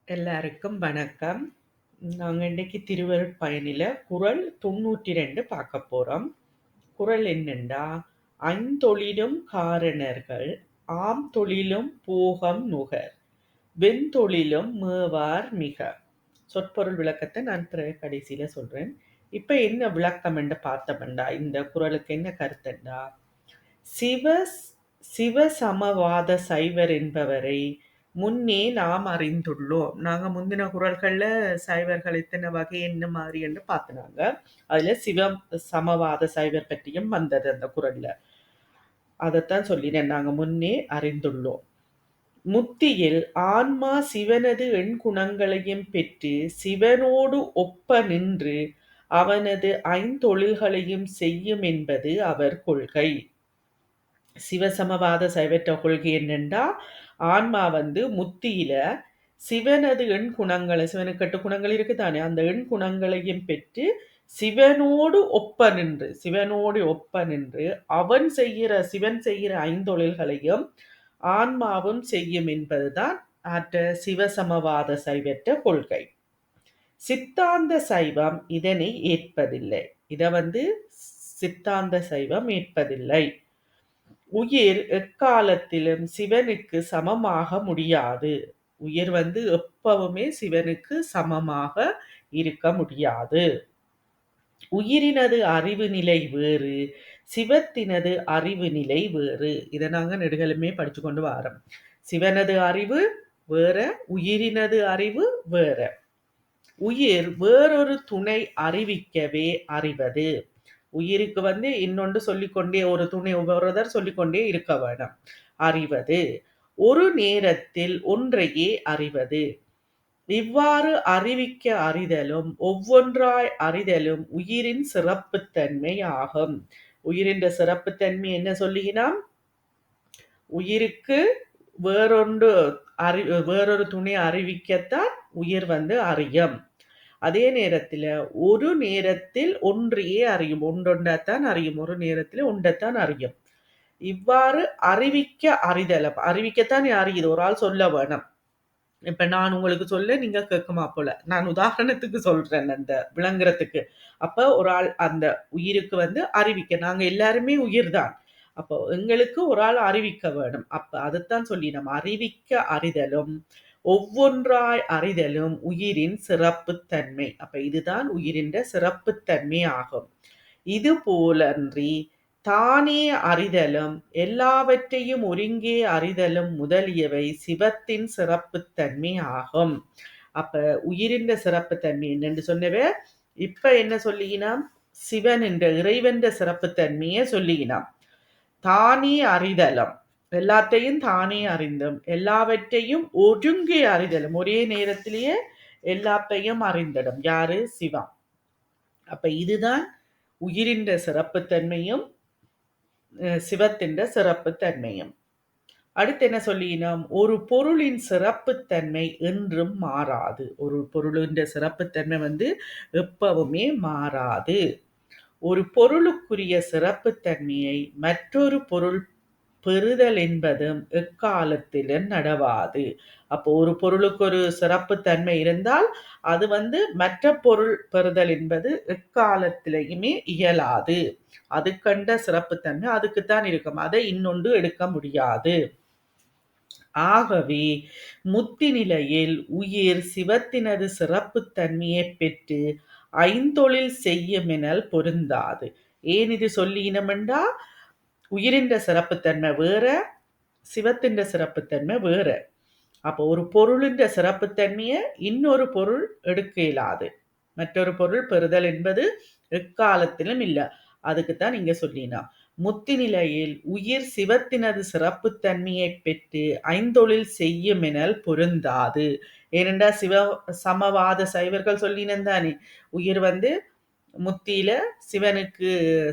எல்லாருக்கும் வணக்கம். நாங்க இன்னைக்கு திருவருட்பயனில குறள் 92 பார்க்க போறோம். குறள் என்னண்டா, ஐந்தொழிலும் காரணர்கள் ஆம் தொழிலும் போகம் நுகர் வெண்தொழிலும் மேவார் மிக. சொற்பொருள் விளக்கத்தை நான் கடைசியில சொல்றேன். இப்ப என்ன விளக்கம் என்று பார்த்தோம்டா, இந்த குறளுக்கு என்ன கருத்துண்டா, சிவ சிவசமவாத சைவர் என்பவரை முன்னே நாம் அறிந்துள்ளோம். நாங்க முந்தின குறள்கள்ல சைவர்கள் எத்தனை வகை என்ன மாதிரி என்று பார்த்தினாங்க. அதுல சிவம் சமவாத சைவர் பற்றியும் வந்தது அந்த குறள்ல. அதைத்தான் சொல்லினேன், நாங்க முன்னே அறிந்துள்ளோம். முத்தியில் ஆன்மா சிவனது எண்குணங்களையும் பெற்று சிவனோடு ஒப்ப நின்று அவனது ஐந்தொழில்களையும் செய்யும் என்பது அவர் கொள்கை. சிவசமவாத சைவற்ற கொள்கை என்னென்றா, ஆன்மா முத்தியில சிவனது எண் குணங்களை, சிவனுக்கு 8 குணங்கள் இருக்குதானே, அந்த எண் குணங்களையும் பெற்று சிவனோடு ஒப்ப நின்று சிவன் செய்கிற ஐந்தொழில்களையும் ஆன்மாவும் செய்யும் என்பதுதான் சிவசமவாத சைவற்ற கொள்கை. சித்தாந்த சைவம் இதனை ஏற்பதில்லை. சித்தாந்த சைவம் ஏற்பதில்லை. உயிர் எக்காலத்திலும் சிவனுக்கு சமமாக முடியாது. உயிர் எப்பவுமே சிவனுக்கு சமமாக இருக்க முடியாது. உயிரினது அறிவு நிலை வேறு, சிவத்தினது அறிவு நிலை வேறு. இதை நாங்க நெடுகளுமே படிச்சு கொண்டு வரோம். சிவனது அறிவு வேற, உயிரினது அறிவு வேற. உயிர் வேறொரு துணை அறிவிக்கவே அறிவது. உயிருக்கு இன்னொன்று சொல்லிக்கொண்டே, ஒரு துணை ஒவ்வொருவர் சொல்லிக்கொண்டே இருக்க வேணும். அறிவது ஒரு நேரத்தில் ஒன்றையே அறிவது. இவ்வாறு அறிவிக்க அறிதலும் ஒவ்வொன்றாய் அறிதலும் உயிரின் சிறப்புத்தன்மை ஆகும். உயிரின் சிறப்புத்தன்மை என்ன சொல்லுகிறான்? உயிருக்கு வேறொரு துணை அறிவிக்கத்தான் உயிர் அறியும். அதே நேரத்தில் ஒரு நேரத்தில் ஒன்றையே அறியும். ஒன்றொண்டத்தான் அறியும். ஒரு நேரத்தில் ஒன்றைத்தான் அறியும். இவ்வாறு அறிவிக்க அறிதலும், அறிவிக்கத்தான் அறியுது. ஒரு ஆள் சொல்ல வேணும். இப்ப நான் உங்களுக்கு சொல்ல நீங்க கேட்குமா போல. நான் உதாரணத்துக்கு சொல்றேன் அந்த விளங்குறதுக்கு. அப்ப ஒரு ஆள் அந்த உயிருக்கு அறிவிக்க, நாங்க எல்லாருமே உயிர் தான். அப்போ எங்களுக்கு ஒரு ஆள் அறிவிக்க வேணும். அப்ப அதுதான் சொல்லி நம்ம அறிவிக்க அறிதலும் ஒவ்வொன்றாய் அறிதலும் உயிரின் சிறப்புத்தன்மை. அப்ப இதுதான் உயிரின் சிறப்புத்தன்மை ஆகும். இது போலன்றி தானே அறிதலும் எல்லாவற்றையும் ஒருங்கே அறிதலும் முதலியவை சிவத்தின் சிறப்புத்தன்மை ஆகும். அப்ப உயிரின் சிறப்புத்தன்மை என்னென்று சொன்னவே, இப்ப என்ன சொல்லினாம்? சிவன் என்ற இறைவன் சிறப்புத்தன்மையை சொல்லினாம். தானே அறிதலும், எல்லாத்தையும் தானே அறிந்தும் எல்லாவற்றையும் ஒருங்கே அறிதலும், ஒரே நேரத்திலேயே எல்லாத்தையும் அறிந்திடும் யாரு? சிவம். அப்ப இதுதான் உயிரின் சிறப்புத்தன்மையும் சிவத்தின் சிறப்புத்தன்மையும். அடுத்து என்ன சொல்லினோம்? ஒரு பொருளின் சிறப்புத்தன்மை என்றும் மாறாது. ஒரு பொருளின் சிறப்புத்தன்மை எப்பவுமே மாறாது. ஒரு பொருளுக்குரிய சிறப்புத்தன்மையை மற்றொரு பொருள் பெறுதல் என்பதும் எக்காலத்திலும் நடவாது. அப்போ ஒரு பொருளுக்கு ஒரு சிறப்புத்தன்மை இருந்தால் அது மற்ற பொருள் பெறுதல் என்பது எக்காலத்திலையுமே இயலாது. அது கண்ட சிறப்புத்தன்மை அதுக்குத்தான் இருக்கும். அதை இன்னொன்று எடுக்க முடியாது. ஆகவே முத்தி நிலையில் உயிர் சிவத்தினது சிறப்புத்தன்மையை பெற்று ஐந்தொழில் செய்யுமெனல் பொருந்தாது. ஏன் இது சொல்லினமெண்டா, உயிரின் சிறப்புத்தன்மை வேற, சிவத்தின் சிறப்புத்தன்மை வேற. அப்போ ஒரு பொருளின் சிறப்புத்தன்மையை இன்னொரு பொருள் எடுக்க இயலாது. மற்றொரு பொருள் பெறுதல் என்பது எக்காலத்திலும் இல்லை. அதுக்குத்தான் நீங்க சொல்லினா, முத்தி நிலையில் உயிர் சிவத்தினது சிறப்புத்தன்மையை பெற்று ஐந்தொழில் செய்யுமெனல் பொருந்தாது. ஏனென்றா சமவாத சைவர்கள் சொல்லினந்தானே, உயிர் முத்தியில சிவனுக்கு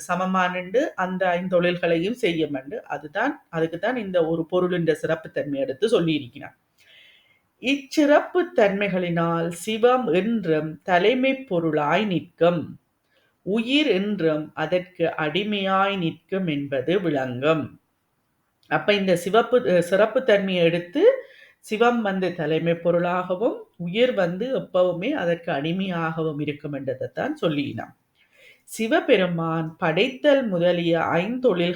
சமமானண்டு அந்த ஐந்தொழில்களையும் செய்யும். அதுக்குத்தான் இந்த ஒரு பொருளின் சிறப்புத்தன்மை எடுத்து சொல்லி இருக்கிறார். இச்சிறப்பு தன்மைகளினால் சிவம் என்றும் தலைமை பொருளாய் நிற்கும், உயிர் என்றும் அதற்கு அடிமையாய் நிற்கும் என்பது விளங்கும். அப்ப இந்த சிறப்பு தன்மையை எடுத்து சிவம் வந்து தலைமை பொருளாகவும் உயிர் வந்து எப்பவுமே அதற்கு அடிமையாகவும் இருக்கும் என்றதைத்தான் சொல்லினான். சிவபெருமான் படைத்தல் முதலிய ஐந்தொழு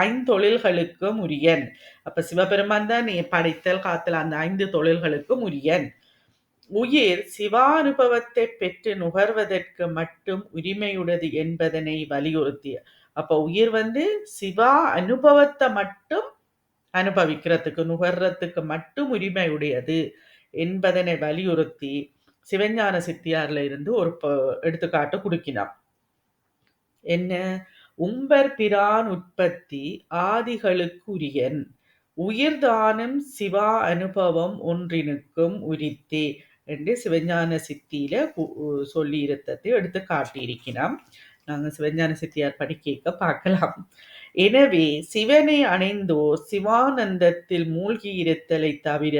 ஐந்தொழில்களுக்கும் உரியன். அப்ப சிவபெருமான் தான் படைத்தல் காத்தல் அந்த 5 தொழில்களுக்கும் உரியன். உயிர் சிவானுபவத்தை பெற்று நுகர்வதற்கு மட்டும் உரிமையுடையது என்பதனை வலியுறுத்திய. அப்ப உயிர் வந்து சிவா அனுபவத்தை மட்டும் அனுபவிக்கிறதுக்கு நுகர்றதுக்கு மட்டும் உரிமை உடையது என்பதனை வலியுறுத்தி சிவஞான சித்தியார்ல இருந்து ஒரு எடுத்துக்காட்டு கொடுக்கினான். என்ன? உம்பர் பிரான் உற்பத்தி ஆதிகளுக்குரியன் உயிர்தானும் சிவா அனுபவம் ஒன்றினுக்கும் உரித்தே என்று சிவஞான சித்தியில சொல்லி இருத்ததை எடுத்து காட்டியிருக்கிறான். நாங்க சிவஞான சித்தியார் படிக்க பார்க்கலாம். எனவே சிவனை அணைந்தோர் சிவானந்தத்தில் மூழ்கி இருத்தலை தவிர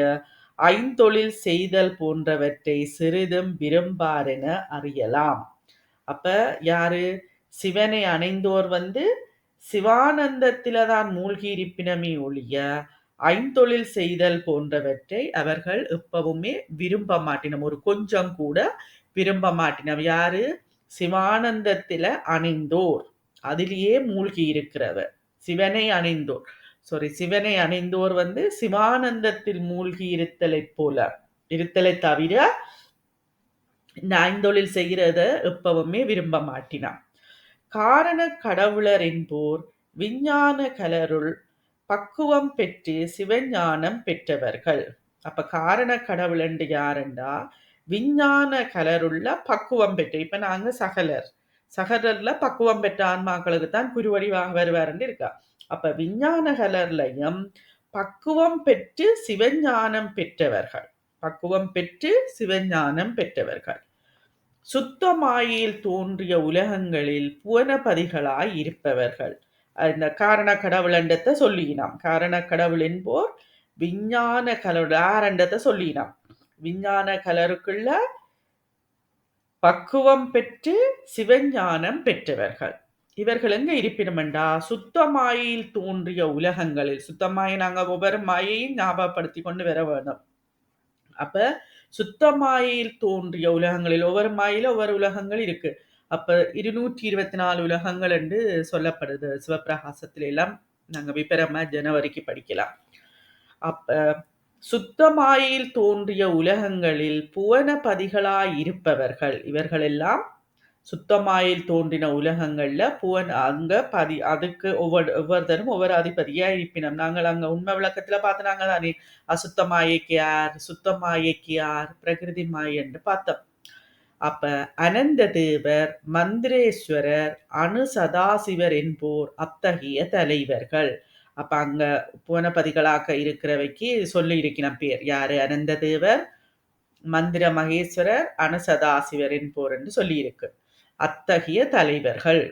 ஐந்தொழில் செய்தல் போன்றவற்றை சிறிதும் விரும்பாரென அறியலாம். அப்ப யாரு? சிவனை அணைந்தோர் வந்து சிவானந்தத்தில தான் மூழ்கி இருப்பினமே ஒழிய ஐந்தொழில் செய்தல் போன்றவற்றை அவர்கள் எப்பவுமே விரும்ப மாட்டினம். ஒரு கொஞ்சம் கூட விரும்ப மாட்டினம். யாரு? சிவானந்தத்தில அணைந்தோர், அதிலேயே மூழ்கி இருக்கிறவர். சிவனை அணைந்தோர் சிவனை அணைந்தோர் வந்து சிவானந்தத்தில் மூழ்கி இருத்தலை தவிர இந்த ஐந்தொழில் செய்கிறத எப்பவுமே விரும்ப மாட்டினான். காரண கடவுளர் என்போர் விஞ்ஞான கலருள் பக்குவம் பெற்று சிவஞானம் பெற்றவர்கள். அப்ப காரண கடவுள் என்று யாருண்டா விஞ்ஞான கலருள்ள பக்குவம் பெற்று. இப்ப நாங்க சகலர்ல பக்குவம் பெற்ற ஆன்மாக்களுக்கு தான் குருவடிவாக வருவாருன்னு இருக்கா. அப்ப விஞ்ஞான கலர்லையும் பக்குவம் பெற்று சிவஞானம் பெற்றவர்கள். சுத்த மாயையில் தோன்றிய உலகங்களில் புவனபதிகளாய் இருப்பவர்கள். இந்த காரண கடவுளண்டத்தை சொல்லினாம். காரண கடவுள் என்போர் விஞ்ஞான கலர் ஆரண்டத்தை சொல்லினாம். விஞ்ஞான கலருக்குள்ள பக்குவம் பெற்று சிவஞானம் பெற்றவர்கள். இவர்கள் எங்க இருப்பினுமெண்டா சுத்தமாயில் தோன்றிய உலகங்களில். சுத்தமாயை நாங்க ஒவ்வொரு மாயையும் ஞாபகப்படுத்தி கொண்டு வர வேணும். அப்ப சுத்தமாயில் தோன்றிய உலகங்களில் ஒவ்வொரு மாயில ஒவ்வொரு உலகங்கள் இருக்கு. அப்ப 224 உலகங்கள் என்று சொல்லப்படுது. சிவப்பிரகாசத்துல எல்லாம் நாங்க விபரமா ஜனவரிக்கு படிக்கலாம். அப்ப சுத்தமாயில் தோன்றிய உலகங்களில் புவனபதிகளாய் இருப்பவர்கள். இவர்கள் எல்லாம் சுத்தமாயில் தோன்றின உலகங்கள்ல அங்க அதுக்கு ஒவ்வொருத்தரும் ஒவ்வொரு அதிபதியா இருப்பினம். நாங்கள் அங்க உண்மை விளக்கத்துல பார்த்தனாங்க தானே அசுத்த மாயைக்கு யார், சுத்த மாயைக்கு யார், பிரகிருதி மாயை என்று பார்த்தோம். அப்ப அனந்த தேவர், மந்திரேஸ்வரர், அணு சதாசிவர் என்போர் அத்தகைய தலைவர்கள். அப்ப அங்க புவனபதிகளாக இருக்கிறவைக்கு சொல்லி இருக்கிற பேர் யாரு? அனந்த தேவர், மந்திர மகேஸ்வரர், அணு சதாசிவர் என்போர் என்று சொல்லி இருக்கு. அத்தகைய தலைவர்கள்.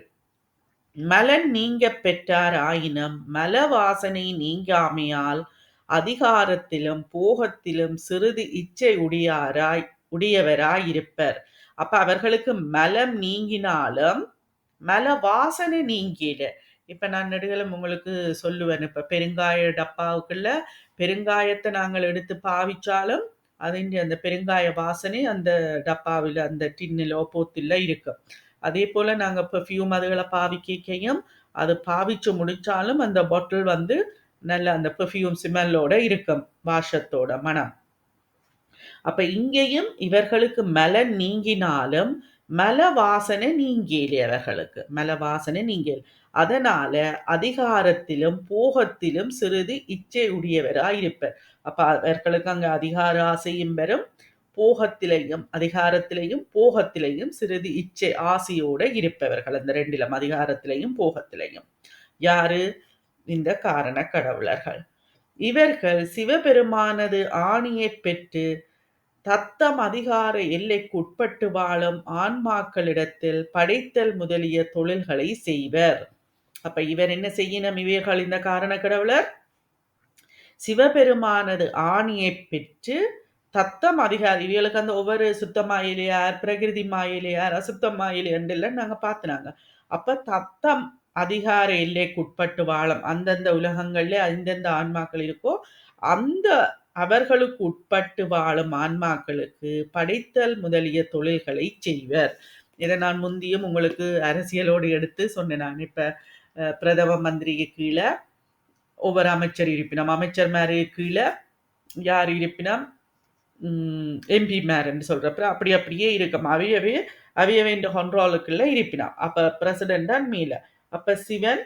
மலன் நீங்க பெற்றார் ஆயினும் மல வாசனை நீங்காமையால் அதிகாரத்திலும் போகத்திலும் சிறிது இச்சை உடையவராய் இருப்பர். அப்ப அவர்களுக்கு மலம் நீங்கினாலும் மல வாசனை நீங்கில. இப்ப நான் நெடுகளும் உங்களுக்கு சொல்லுவேன். இப்ப பெருங்காய டப்பாவுக்குள்ள பெருங்காயத்தை நாங்கள் எடுத்து பாவிச்சாலும் அந்த பெருங்காய வாசனை அந்த டப்பாவில் அந்த டின்னிலோ போத்தில இருக்கும். அதே போல நாங்க பெர்ஃப்யூம் அதுகளை பாவிக்கையும் அது பாவிச்சு முடிச்சாலும் அந்த பாட்டில் வந்து நல்ல அந்த பெர்ஃப்யூம் ஸ்மெல்லோட இருக்கும், வாசத்தோட மனம். அப்ப இங்கேயும் இவர்களுக்கு மலம் நீங்கினாலும் மல வாசனை நீங்கேலே. அவர்களுக்கு மல வாசனை நீங்கேல். அதனால அதிகாரத்திலும் போகத்திலும் சிறிது இச்சை உடையவராயிருப்பர். அப்ப அவர்களுக்கு அங்க அதிகார ஆசையும் பெறும், அதிகாரத்திலையும் போகத்திலையும் சிறிது இச்சை ஆசையோட இருப்பவர்கள். அந்த ரெண்டிலும் அதிகாரத்திலையும் போகத்திலையும். யாரு? இந்த காரண கடவுளர்கள். இவர்கள் சிவபெருமானது ஆணியை பெற்று தத்தம் அதிகார எல்லைக்கு உட்பட்டு வாழும் ஆன்மாக்களிடத்தில் படைத்தல் முதலிய தொழில்களை செய்வர். அப்ப இவர் என்ன செய்யணும்? இவர்கள் இந்த காரண கடவுளர் சிவபெருமானது ஆணியை பெற்று தத்தம் அதிகாரி இவர்களுக்கு அந்த ஒவ்வொரு சுத்த மாயிலையார், பிரகிருதி மாயிலையார், அசுத்த மாயிலை என்றெல்லாம் நாங்க பார்த்துனாங்க. அப்ப தத்தம் அதிகார எல்லைக்குட்பட்டு வாழும் அந்தந்த உலகங்கள்ல அந்தந்த ஆன்மாக்கள் இருக்கோ அந்த அவர்களுக்கு உட்பட்டு வாழும் ஆன்மாக்களுக்கு படைத்தல் முதலிய தொழில்களை செய்வர். இதை நான் முந்தியும் உங்களுக்கு அரசியலோடு எடுத்து சொன்னேன். நான் இப்ப பிரதம மந்திரிக்கு கீழே ஒவ்வொரு அமைச்சர் இருப்பினம், அமைச்சர் மாதிரி கீழே யார் இருப்பினம், எம்பி மேர்ன்னு சொல்றப்ப அப்படி அப்படியே இருக்கும். அவையவே இந்த கண்ட்ரோலுக்குள்ள இருப்பினான். அப்ப பிரசிடென்ட் தான் மேல. அப்ப சிவன்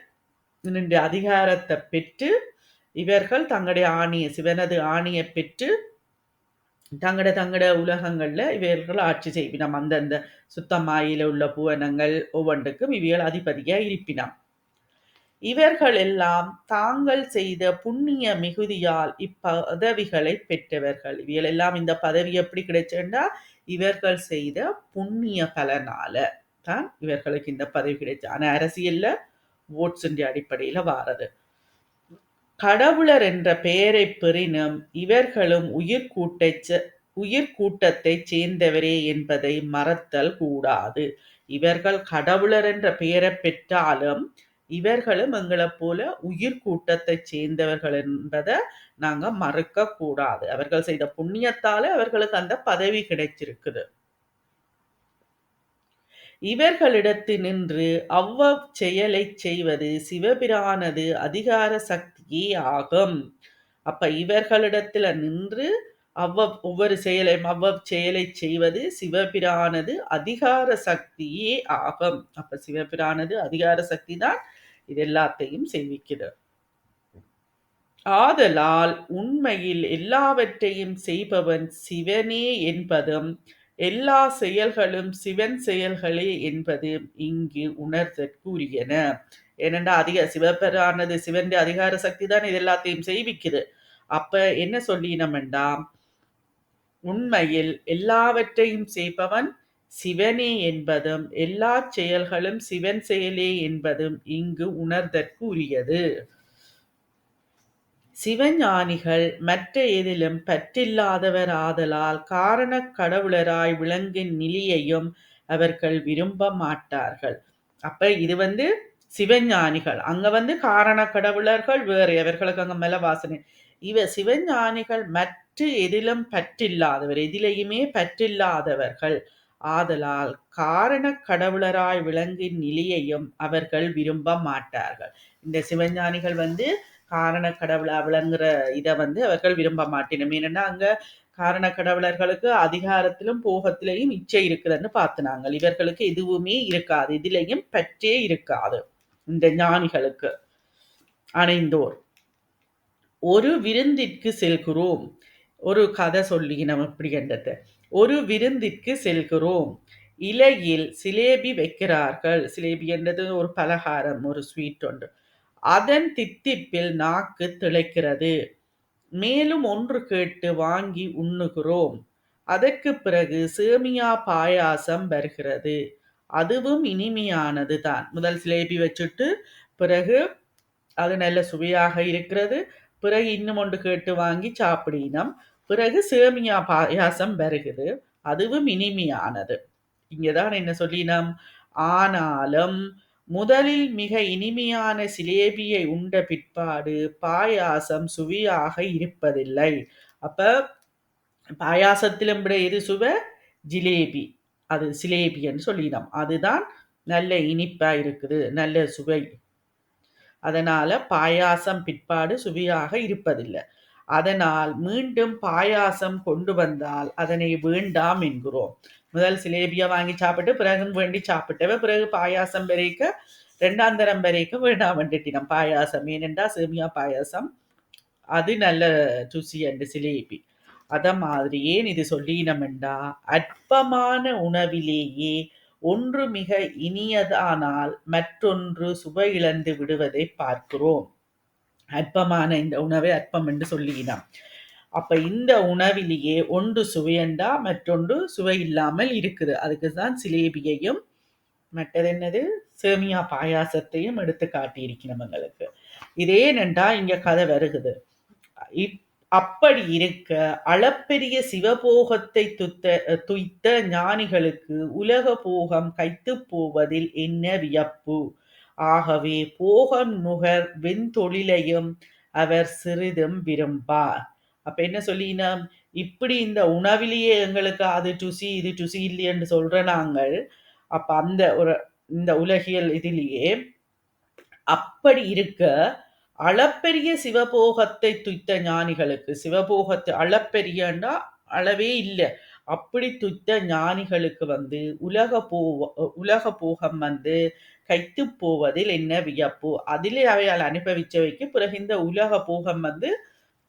அதிகாரத்தை பெற்று இவர்கள் தங்களுடைய ஆணிய சிவனது ஆணியை பெற்று தங்கட உலகங்கள்ல இவர்கள் ஆட்சி செய்வினம். அந்தந்த சுத்தமாயில உள்ள புவனங்கள் ஒவ்வொன்றுக்கும் இவைகள் அதிபதியா இருப்பினாம். இவர்கள் எல்லாம் தாங்கள் செய்த புண்ணிய மிகுதியால் இப்பதவிகளை பெற்றவர்கள். இவைகள் எல்லாம் இந்த பதவி எப்படி கிடைச்சா இவர்கள் செய்த புண்ணிய பலனால தான் இவர்களுக்கு இந்த பதவி கிடைச்சு. ஆனா அரசியல்ல ஓட்ஸ் அடிப்படையில வாரது. கடவுளர் என்ற பெயரை பெறினும் இவர்களும் உயிர்கூட்டத்தை சேர்ந்தவரே என்பதை மறத்தல் கூடாது. இவர்கள் கடவுளர் என்ற பெயரை பெற்றாலும் இவர்களும் எங்களை போல உயிர்கூட்டத்தை சேர்ந்தவர்கள் என்பதை நாங்க மறுக்க கூடாது. அவர்கள் செய்த புண்ணியத்தால அவர்களுக்கு அந்த பதவி கிடைச்சிருக்குது. இவர்களிடத்தினின்று செயலை செய்வது சிவபிரானது அதிகார சக்தியே ஆகும். அப்ப இவர்களிடத்துல நின்று ஒவ்வொரு செயலை செய்வது சிவபிரானது அதிகார சக்தியே ஆகும். அப்ப சிவபிரானது அதிகார சக்தி தான் இது எல்லாத்தையும் செய்விக்குது. ஆதலால் உண்மையில் எல்லாவற்றையும் செய்பவன் சிவனே என்பதும் எல்லா செயல்களும் சிவன் செயல்களே என்பது இங்கு உணர்தற்குரியன. ஏனென்றா சிவபிரானது சிவன் அதிகார சக்தி தான் இது எல்லாத்தையும் செய்விக்குது. அப்ப என்ன சொல்லினோம்டா, உண்மையில் எல்லாவற்றையும் செய்பவன் சிவனே என்பதும் எல்லா செயல்களும் சிவன் செயலே என்பதும் இங்கு உணர்தற்குரியது. சிவஞானிகள் மற்ற எதிலும் பற்றில்லாதவர் ஆதலால் காரண கடவுளராய் விளங்கும் நிலையையும் அவர்கள் விரும்ப மாட்டார்கள். அப்ப இது சிவஞானிகள், அங்க காரண கடவுளர்கள் வேறு, அவர்களுக்கு அங்க மேல வாசனை. சிவஞானிகள் மற்ற எதிலும் பற்றில்லாதவர், எதிலையுமே பற்றில்லாதவர்கள் ஆதலால் காரண கடவுளராய் விளங்கும் நிலையையும் அவர்கள் விரும்ப மாட்டார்கள். இந்த சிவஞானிகள் காரண கடவுளா விளங்குற இதை அவர்கள் விரும்ப மாட்டினோம். ஏன்னா அங்க காரண கடவுளர்களுக்கு அதிகாரத்திலும் போகத்திலையும் இச்சை இருக்குதுன்னு பார்த்துனாங்க. இவர்களுக்கு எதுவுமே இருக்காது, இதிலையும் பற்றே இருக்காது. இந்த ஞானிகளுக்கு அணைந்தோர் ஒரு விருந்திற்கு செல்கிறோம். ஒரு கதை சொல்லி நம்ம இப்படி கண்டது. ஒரு விருந்திற்கு செல்கிறோம், இலையில் சிலேபி வைக்கிறார்கள். சிலேபி என்றது ஒரு பலகாரம், ஒரு ஸ்வீட் ஒன்று. அதன் தித்திப்பில் நாக்கு திளைக்கிறது. மேலும் ஒன்று கேட்டு வாங்கி உண்ணுகிறோம். அதற்கு பிறகு சேமியா பாயாசம் வருகிறது. அதுவும் இனிமையானது தான். முதல் சிலேபி வச்சுட்டு பிறகு அது நல்ல சுவையாக இருக்கிறது. பிறகு இன்னும் ஒன்று கேட்டு வாங்கி சாப்பிடினோம். பிறகு சேமியா பாயாசம் வருகிறது, அதுவும் இனிமையானது. இங்கதான் என்ன சொல்லினோம், ஆனாலும் முதலில் மிக இனிமையான சிலேபியை உண்ட பிற்பாடு பாயாசம் சுவையாக இருப்பதில்லை. அப்ப பாயாசத்திலும் விட எது சுவை? ஜிலேபி. அது சிலேபின்னு சொல்லினோம். அதுதான் நல்ல இனிப்பா இருக்குது, நல்ல சுவை. அதனால பாயாசம் பிற்பாடு சுவையாக இருப்பதில்லை. அதனால் மீண்டும் பாயாசம் கொண்டு வந்தால் அதனை வேண்டாம் என்கிறோம். முதல் சிலேபியா வாங்கி சாப்பிட்டு பிறகு வேண்டி சாப்பிட்டவ பிறகு பாயாசம் வரைக்க ரெண்டாம் தரம் வரைக்கும் வேண்டாம் வந்துட்டினம் பாயாசம். ஏனென்றா சேமியா பாயாசம் அது நல்ல ருசி அண்டு சிலேபி. அத மாதிரி ஏன் இது சொல்லினமெண்டா, அற்பமான உணவிலேயே ஒன்று மிக இனியதானால் மற்றொன்று சுவை இழந்து விடுவதை பார்க்கிறோம். அற்பமான இந்த உணவை அற்பம் என்று சொல்லினாம். அப்ப இந்த உணவிலேயே ஒன்று சுவையண்டா மற்றொன்று சுவை இல்லாமல் இருக்குது. அதுக்குதான் சிலேபியையும் மற்றது என்னது சேமியா பாயாசத்தையும் எடுத்து காட்டியிருக்கணும் எங்களுக்கு. இதே நண்டா இங்க கதை வருகுது. அப்படி இருக்க அளப்பெரிய சிவபோகத்தை துய்த்த ஞானிகளுக்கு உலக போகம் கைத்து போவதில் என்ன வியப்பு? ஆகவே போகம் நுகர் வெண்தொழிலையும் அவர் சிறிதும் விரும்பார். அப்ப என்ன சொல்லினோம்? இப்படி இந்த உணவிலேயே எங்களுக்கு அது ருசி இது ருசி இல்லையென்று சொல்ற நாங்கள், அப்ப அந்த ஒரு இந்த உலகியல் இதிலேயே அப்படி இருக்க அளப்பெரிய சிவபோகத்தை துய்த்த ஞானிகளுக்கு, சிவபோகத்தை அளப்பெரியன்னா அளவே இல்ல. அப்படி துய்த்த ஞானிகளுக்கு வந்து உலக போகம் வந்து கைத்துப் போவதில் என்ன வியப்பு? அதிலே அவையால் அனுபவிச்சவைக்கு பிறகு இந்த உலக போகம் வந்து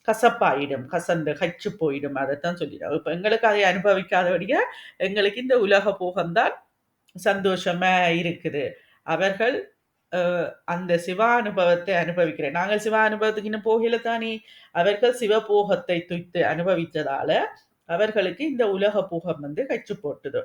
கசப்பாயிடும். கசந்து கச்சு போயிடும். அதத்தான் சொல்லிடும். இப்ப எங்களுக்கு அதை அனுபவிக்காதபடியா எங்களுக்கு இந்த உலக போகம்தான் சந்தோஷமா இருக்குது. அவர்கள் அந்த சிவானுபவத்தை அனுபவிக்கிறேன். நாங்கள் சிவானுபவத்துக்கு இன்னும் போகல தானே. அவர்கள் சிவபோகத்தை துய்த்து அனுபவித்ததால அவர்களுக்கு இந்த உலக போகம் வந்து கச்சு போட்டுது,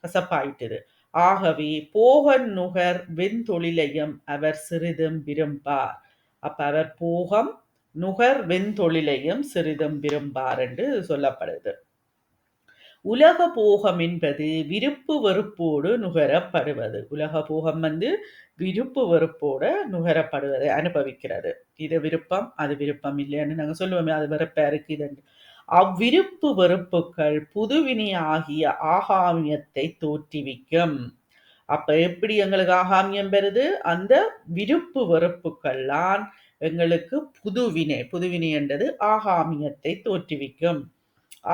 கசப்பாயிட்டுது. ஆகவே போகன் நுகர் வெண்தொழிலையும் அவர் சிறிதும் விரும்பார். அப்ப அவர் போகம் நுகர் வெண்தொழிலையும் சிறிதும் விரும்பார் என்று சொல்லப்படுது. உலக போகம் என்பது விருப்பு வெறுப்போடு நுகரப்படுவது. உலக போகம் வந்து விருப்பு வெறுப்போட நுகரப்படுவதை அனுபவிக்கிறது. இது விருப்பம் அது விருப்பம் இல்லைன்னு நாங்க சொல்லுவோமே, அது வெறுப்பா இருக்கு இது. அவ்விருப்பு வெறுப்புகள் புதுவினை ஆகிய ஆகாமியத்தை தோற்றுவிக்கும். அப்ப எப்படி எங்களுக்கு ஆகாமியம் பெறுது? அந்த விருப்பு வெறுப்புகள்லாம் எங்களுக்கு புதுவினை என்றது ஆகாமியத்தை தோற்றுவிக்கும்.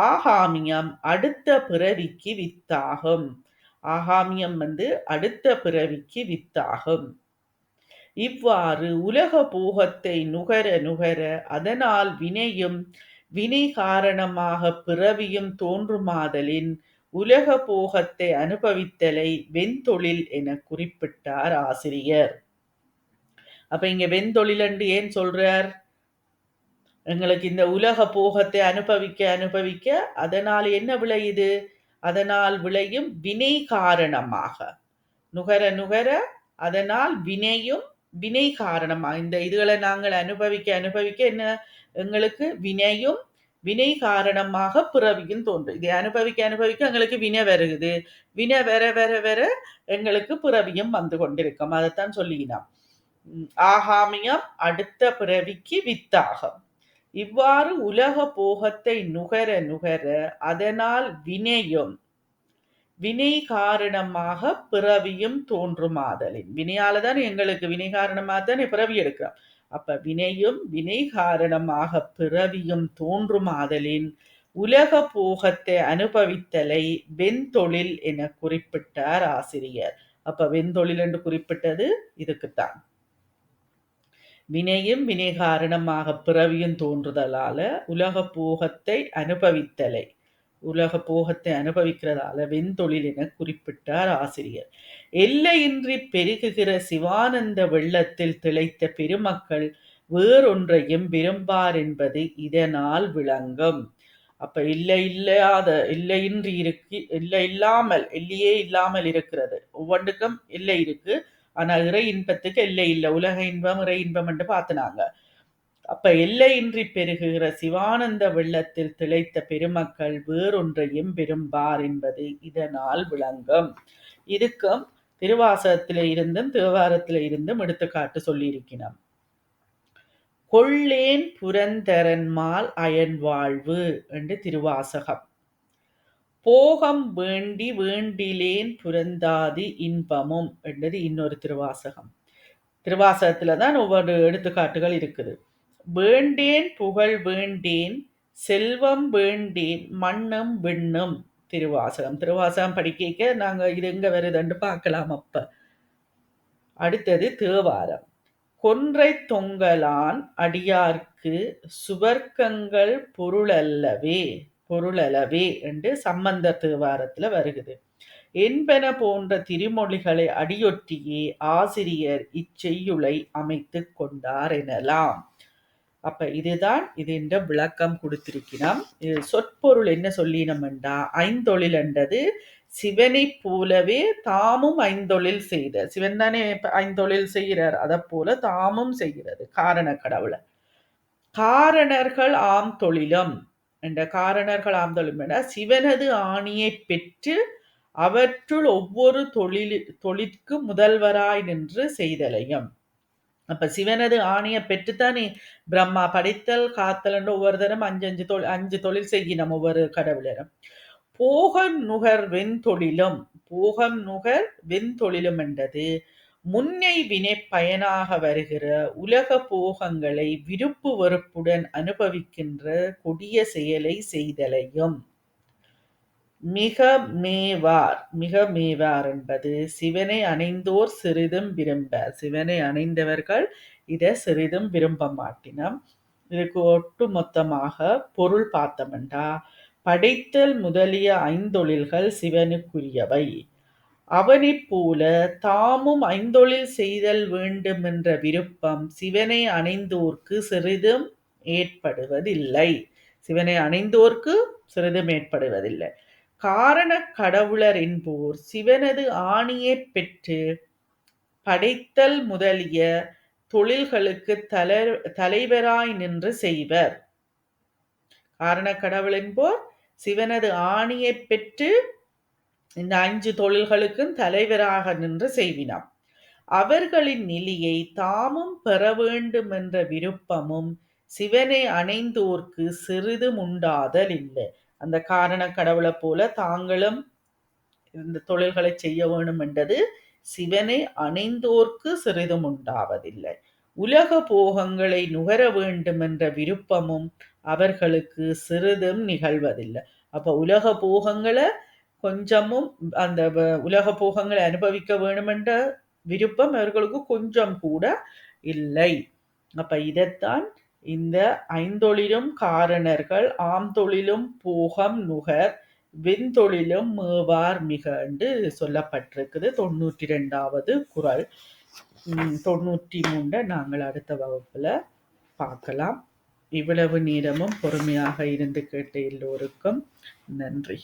ஆகாமியம் அடுத்த பிறவிக்கு வித்தாகும். ஆகாமியம் வந்து அடுத்த பிறவிக்கு வித்தாகும். இவ்வாறு உலக போகத்தை நுகர நுகர அதனால் வினையும் வினை காரணமாக பிறவியும் தோன்றுமாதலின் உலக போகத்தை அனுபவித்தலை வெண்தொழில் என குறிப்பிட்டார் ஆசிரியர். அப்ப இங்க வெண்தொழில் என்று ஏன் சொல்றார்? எங்களுக்கு இந்த உலக போகத்தை அனுபவிக்க அனுபவிக்க அதனால் என்ன விளையுது? அதனால் விளையும் வினை காரணமாக நுகர நுகர அதனால் வினையும் வினை காரணமாக இந்த இதுகளை நாங்கள் அனுபவிக்க அனுபவிக்க என்ன எங்களுக்கு வினையும் வினை காரணமாக பிறவியும் தோன்றும். இதை அனுபவிக்க அனுபவிக்க எங்களுக்கு வினை வருகுது. வினை வர வர வர எங்களுக்கு பிறவியும் வந்து கொண்டிருக்கும். அதைத்தான் சொல்லினான். ஆகாமியம் அடுத்த பிறவிக்கு வித்தாகும். இவ்வாறு உலக போகத்தை நுகர நுகர அதனால் வினையும் வினை காரணமாக பிறவியும் தோன்றுமாதலின். வினையால தான் எங்களுக்கு வினை காரணமாக தானே பிறவி எடுக்கிறோம். அப்ப வினையும் வினை காரணமாக பிறவியும் தோன்றுமாதலின் உலக போகத்தை அனுபவித்தலை வெண்தொழில் என குறிப்பிட்டார் ஆசிரியர். அப்ப வெண்தொழில் என்று குறிப்பிட்டது இதுக்குத்தான். வினையும் வினை காரணமாக பிறவியும் தோன்றுதலால உலக போகத்தை அனுபவித்தலை உலக போகத்தை அனுபவிக்கிறதால வெண்தொழில் என குறிப்பிட்டார் ஆசிரியர். எல்லையின்றி பெருகுகிற சிவானந்த வெள்ளத்தில் திளைத்த பெருமக்கள் வேறொன்றையும் விரும்பார் என்பது இதனால் விளங்கும். அப்ப எல்லையின்றி இருக்கு, எல்லையே இல்லாமல் இருக்கிறது. ஒவ்வொன்றுக்கும் எல்லை இருக்கு. ஆனா இறை இன்பத்துக்கு எல்லை இல்லை. உலக இன்பம் இறை இன்பம் என்று பார்த்தினாங்க. அப்ப எல்லையின்றி பெருகுகிற சிவானந்த வெள்ளத்தில் திளைத்த பெருமக்கள் வேறொன்றையும் விரும்பார் என்பது இதனால் விளங்கும். இதுக்கும் திருவாசகத்தில இருந்தும் தேவாரத்தில இருந்தும் எடுத்துக்காட்டு சொல்லியிருக்கிறோம். கொள்ளேன் புரந்தரன்மால் அயன் வாழ்வு என்று திருவாசகம். போகம் வேண்டி வேண்டிலேன் புரந்தாதி இன்பமும் என்றது இன்னொரு திருவாசகம். திருவாசகத்துல தான் ஒவ்வொரு எடுத்துக்காட்டுகள் இருக்குது. வேண்டேன் புகழ் வேண்டேன் செல்வம் வேண்டேன் மண்ணும் விண்ணும் திருவாசகம். திருவாசகம் படிக்க நாங்க இது எங்க வருதுன்னு பார்க்கலாம். அப்ப அடுத்தது தேவாரம். கொன்றை தொங்கலான் அடியார்க்கு சுவர்க்கங்கள் பொருளல்லவே என்று சம்பந்தர் தேவாரத்துல வருகிறது. என்பன போன்ற திருமொழிகளை அடியொற்றியே ஆசிரியர் இச்செய்யுளை அமைத்து கொண்டார் எனலாம். அப்ப இதுதான் இந்த விளக்கம் கொடுத்திருக்கிறோம். சொற்பொருள் என்ன சொல்லினோம்டா, ஐந்தொழில் என்றது சிவனை போலவே தாமும் ஐந்தொழில் செய்த சிவன் தானே ஐந்தொழில் செய்கிறார். அதை போல தாமும் செய்கிறது காரண கடவுளை. காரணர்கள் ஆம் தொழிலும் என்ற காரணர்கள் ஆம் தொழிலும் சிவனது ஆணியை பெற்று அவற்றுள் ஒவ்வொரு தொழிற்கு முதல்வராய் நின்று செய்தலையும். அப்ப சிவனது ஆணைய பெற்றுத்தானே பிரம்மா படைத்தல் காத்தல் என்று ஒவ்வொரு தரம் அஞ்சு தொழில் செய்யணும் ஒவ்வொரு கடவுளரும். போகம் நுகர் வெண்தொழிலும் என்றது முன்னை வினை பயனாக வருகிற உலக போகங்களை விருப்பு வெறுப்புடன் அனுபவிக்கின்ற கொடிய செயலை செய்தலையும். மிக மேவார் என்பது சிவனை அணைந்தோர் சிறிதும் விரும்பர். சிவனை அணைந்தவர்கள் இதை சிறிதும் விரும்ப மாட்டினம். இதுக்கு ஒட்டு மொத்தமாக பொருள் பார்த்தமெண்டா, படைத்தல் முதலிய ஐந்தொழில்கள் சிவனுக்குரியவை. அவனைப் போல தாமும் ஐந்தொழில் செய்தல் வேண்டும் என்ற விருப்பம் சிவனை அணைந்தோர்க்கு சிறிதும் ஏற்படுவதில்லை. சிவனை அணைந்தோர்க்கு சிறிதும் ஏற்படுவதில்லை. காரண கடவுளர் என்போர் சிவனது ஆணையைப் பெற்று படைத்தல் முதலிய தொழில்களுக்கு தலைவராய் நின்று செய்வர். காரண கடவுள் என்போர் சிவனது ஆணையைப் பெற்று இந்த 5 தொழில்களுக்கும் தலைவராக நின்று செய்வினார். அவர்களின் நிலையை தாமும் பெற வேண்டும் என்ற விருப்பமும் சிவனை அணைந்தோர்க்கு சிறிதும் உண்டாதல் இல்லை. அந்த காரண கடவுளை போல தாங்களும் இந்த தொழில்களை செய்ய வேண்டும் என்றது சிவனை அணைந்தோர்க்கு சிறிதும் உண்டாவதில்லை. உலக போகங்களை நுகர வேண்டும் என்ற விருப்பமும் அவர்களுக்கு சிறிதும் நிகழ்வதில்லை. அப்ப உலக போகங்களை கொஞ்சமும் அந்த உலக போகங்களை அனுபவிக்க வேண்டும் என்ற விருப்பம் அவர்களுக்கு கொஞ்சம் கூட இல்லை. அப்ப இதைத்தான் இந்த ஐந்தொழிலும் காரணர்கள் ஆம் தொழிலும் போகம் நுகர் வெண்தொழிலும் மேவார் மிக என்று சொல்லப்பட்டிருக்குது 92வது குறள். 93 நாங்கள் அடுத்த வகுப்புல பார்க்கலாம். இவ்வளவு நேரமும் பொறுமையாக இருந்து கேட்ட எல்லோருக்கும் நன்றி.